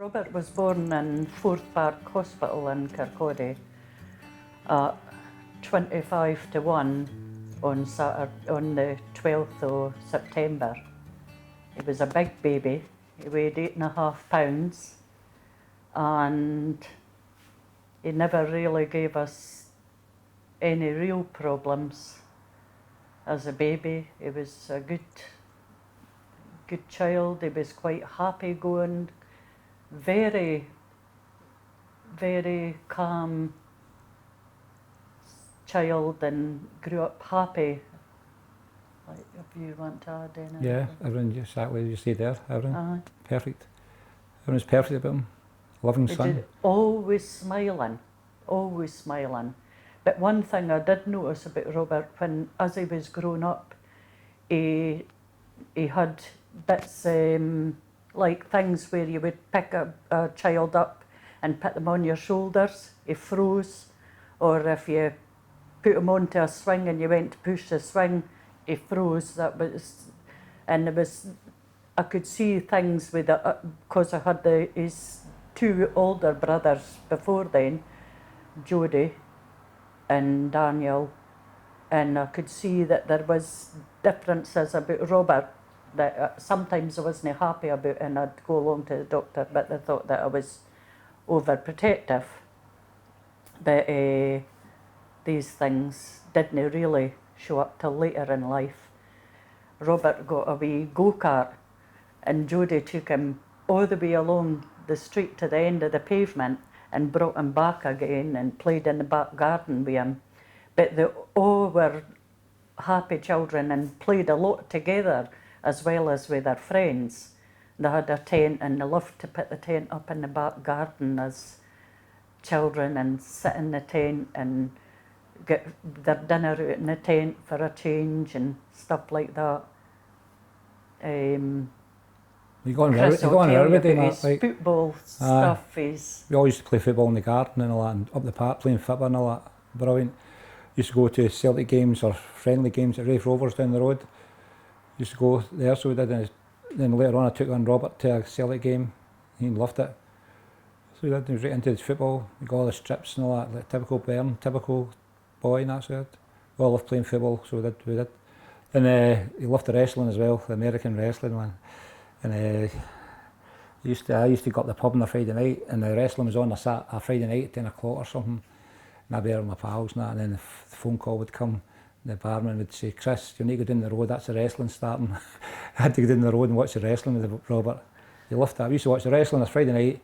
Robert was born in Forth Park Hospital in Kirkcaldy at 25 to 1 on the 12th of September. He was a big baby. He weighed 8.5 pounds and he never really gave us any real problems as a baby. He was a good child. He was quite happy going, very calm child, and grew up happy. Like, if you want to add anything. Yeah, everything exactly as you say there, everything. Perfect. Everything's perfect about him. Loving son. Always smiling, always smiling. But one thing I did notice about Robert, as he was growing up, he had bits like things where you would pick a child up and put them on your shoulders. He froze. Or if you put him onto a swing and you went to push the swing, he froze. I could see things with it because I had his two older brothers before then, Jody and Daniel, and I could see that there was differences about Robert that sometimes I wasn't happy about, and I'd go along to the doctor, but they thought that I was overprotective. But these things didn't really show up till later in life. Robert got a wee go-kart and Jody took him all the way along the street to the end of the pavement and brought him back again and played in the back garden with him. But they all were happy children and played a lot together as well as with their friends. They had a tent and they loved to put the tent up in the back garden as children and sit in the tent and get their dinner out in the tent for a change and stuff like that. You go on everything, like football stuff. We all used to play football in the garden and all that, and up the park playing football and all that. Brilliant. Used to go to Celtic games or friendly games at Rafe Rovers down the road. Used to go there, so we did. And then later on I took on Robert to a Celtic game. He loved it. So we did. He was right into football. We got all the strips and all that, like typical Bern, typical boy and that's it. We all loved playing football, so we did. And he loved the wrestling as well, the American wrestling one. And I used to go up the pub on a Friday night, and the wrestling was on a Friday night at 10 o'clock or something. And I'd be there with my pals and that, and then the phone call would come. The barman would say, "Chris, you need to go down the road, that's the wrestling starting." I had to go down the road and watch the wrestling with Robert. He loved that. We used to watch the wrestling on a Friday night,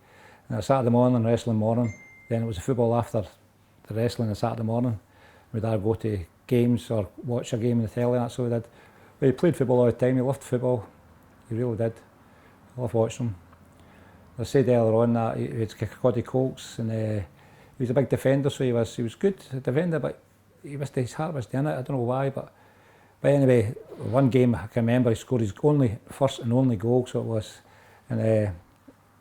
and a Saturday morning, wrestling morning. Then it was the football after the wrestling on Saturday morning. We'd either go to games or watch a game on the telly, and that's what we did. But he played football all the time, he loved football. He really did. I love watching him. I said earlier on that he had Kirkcaldy Colts, and he was a big defender, so he was good a defender, but his heart was in it. I don't know why, but anyway, one game I can remember he scored his first and only goal, so it was, and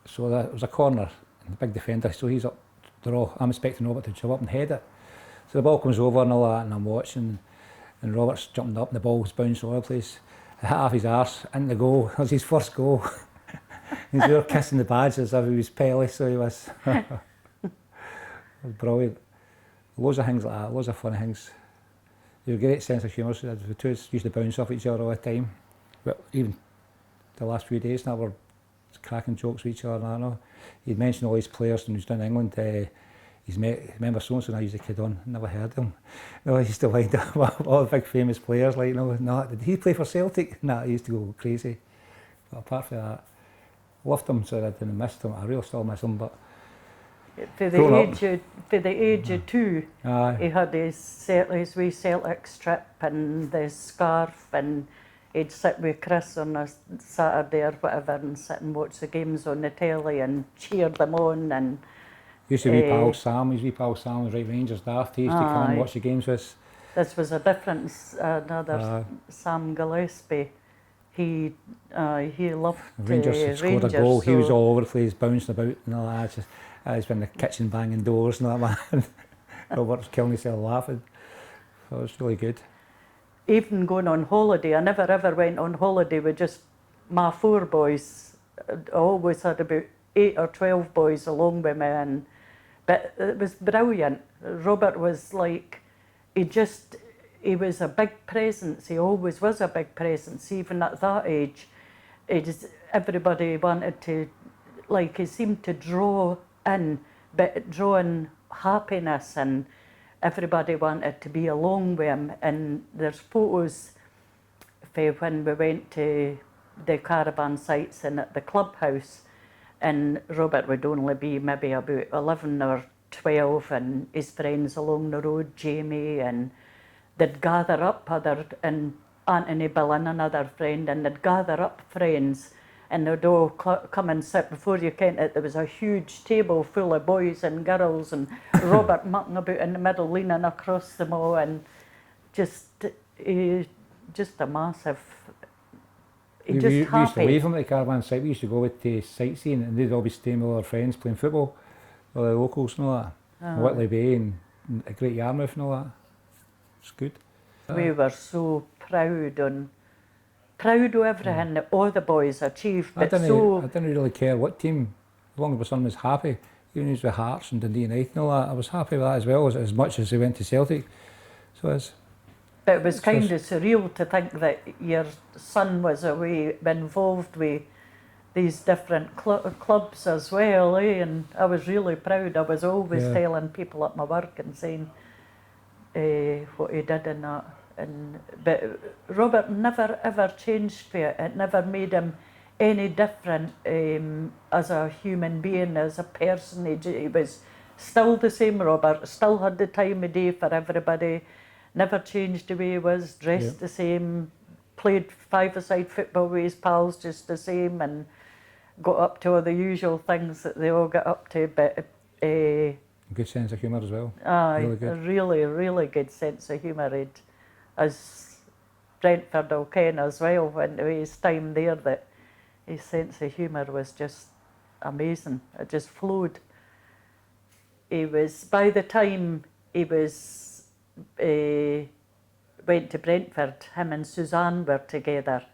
so that was a corner, and the big defender, so he's up. I'm expecting Robert to jump up and head it. So the ball comes over and all that, and I'm watching, and Robert's jumping up, and the ball's bounced all over the place. It hit off his arse in the goal. It was his first goal. He was kissing the badge as if he was Pele, so he was. It was brilliant. Loads of things like that, loads of funny things. He had a great sense of humour, so the two used to bounce off each other all the time. But even the last few days now, we're cracking jokes with each other, and I know. He'd mentioned all his players when he was down in England. He's remember so-and-so, and I used to kid on, never heard of him. No, he used to wind up all the big famous players, like, did he play for Celtic? Nah, he used to go crazy. But apart from that, loved him, so I didn't miss him. I really still miss him, but for the age of two, he had his wee Celtic strip and the scarf, and he'd sit with Chris on a Saturday or whatever and sit and watch the games on the telly and cheer them on. And used to be pal Sam, his wee pal Sam was right Rangers daft. He used to come and watch the games with us. This was a different, another Sam Gillespie. He loved Rangers. Scored a goal. So he was all over the place, bouncing about and all that. He's been in the kitchen banging doors and all that, man. Robert was killing himself laughing. So it was really good. Even going on holiday, I never ever went on holiday with just my four boys. I always had about 8 or 12 boys along with me, but it was brilliant. Robert was like, he was a big presence. He always was a big presence, even at that age. Everybody wanted to, like, he seemed to draw in happiness, and everybody wanted to be along with him. And there's photos for when we went to the caravan sites and at the clubhouse, and Robert would only be maybe about 11 or 12, and his friends along the road, Jamie, and they'd gather up and Anthony Billen, another friend, and they'd gather up friends, and they'd all come and sit. Before you kent it, there was a huge table full of boys and girls, and Robert mucking about in the middle, leaning across them all, and just a massive. We used to leave them at the caravan site. We used to go out to sightseeing, and they'd all be staying with our friends playing football, all the locals and all that. Whitley Bay and Great Yarmouth and all that. It's good. We were so proud of everything that all the boys achieved. I didn't really care what team, as long as my son was happy. Even if he was with Hearts and Dundee United and all that, I was happy with that as well, as much as he went to Celtic. But it was kind of surreal to think that your son was involved with these different clubs as well, and I was really proud. I was always telling people at my work and saying what he did in that. But Robert never ever changed for it. It never made him any different as a human being, as a person. He was still the same Robert, still had the time of day for everybody, never changed the way he was, dressed the same, played five-a-side football with his pals just the same, and got up to all the usual things that they all get up to, but good sense of humour as well. Really good. A really good sense of humour. As Brentford will ken as well, when his time there, that his sense of humour was just amazing. It just flowed. By the time he went to Brentford, him and Suzanne were together,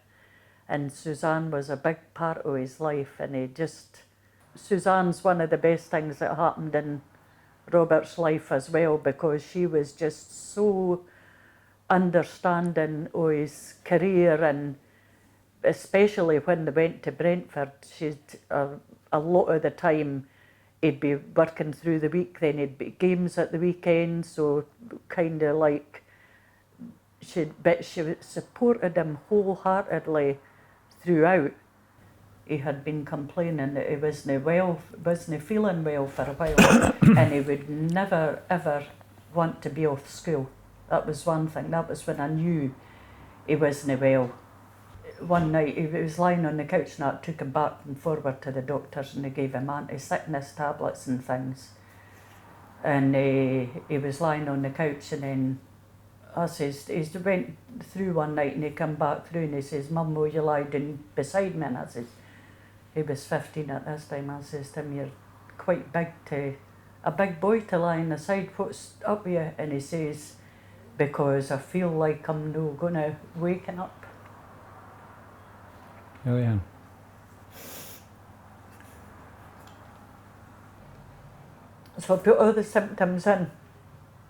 and Suzanne was a big part of his life, and Suzanne's one of the best things that happened in Robert's life as well, because she was just so understanding of his career, and especially when they went to Brentford, a lot of the time he'd be working through the week, then he'd be games at the weekend, so kind of like she supported him wholeheartedly throughout. He had been complaining that he wasn't feeling well for a while, and he would never ever want to be off school. That was one thing. That was when I knew he wasn't well. One night he was lying on the couch, and I took him back and forward to the doctors, and they gave him anti-sickness tablets and things. And he was lying on the couch, and then he went through one night, and he came back through, and he says, "Mum, will you lie down beside me?" And I says, he was 15 at this time, I says to him, "You're quite a big boy to lie on the side, what's up with you?" And he says, "Because I feel like I'm no going to waken up." Oh yeah. So I put all the symptoms in,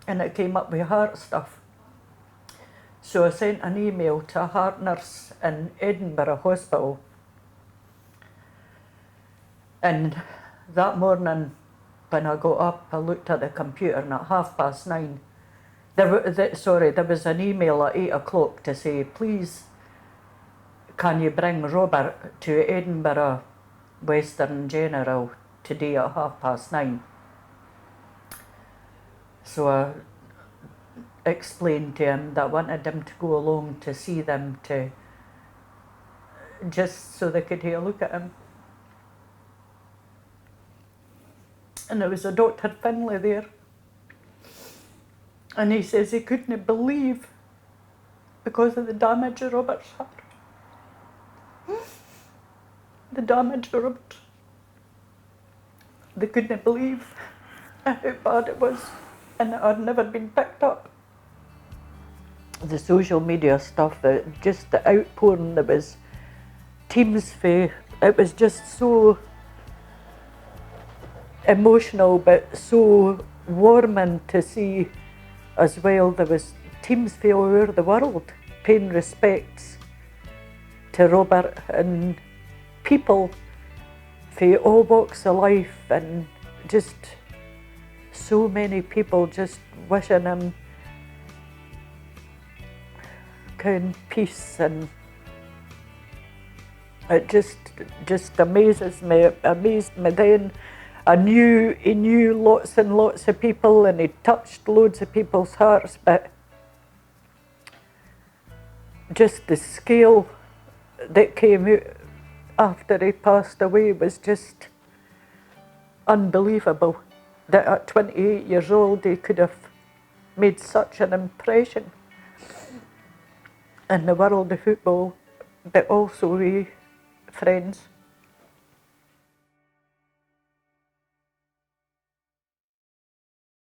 and it came up with heart stuff. So I sent an email to a heart nurse in Edinburgh Hospital, and that morning when I got up, I looked at the computer, and at 9:30, there was an email at 8 o'clock to say, "Please, can you bring Robert to Edinburgh Western General today at 9:30? So I explained to him that I wanted him to go along to see them, just so they could have a look at him. And there was a Dr. Finlay there, and he says he couldn't believe, because of the damage of Robert's heart. The damage of Robert. They couldn't believe how bad it was, and it had never been picked up. The social media stuff, just the outpouring, there was teams for, it was just so emotional but so warming to see as well. There was teams from all over the world paying respects to Robert, and people from all walks of life, and just so many people just wishing him peace, and it just amazes me. It amazed me then. He knew lots and lots of people, and he touched loads of people's hearts, but just the scale that came out after he passed away was just unbelievable. That at 28 years old he could have made such an impression in the world of football, but also with friends.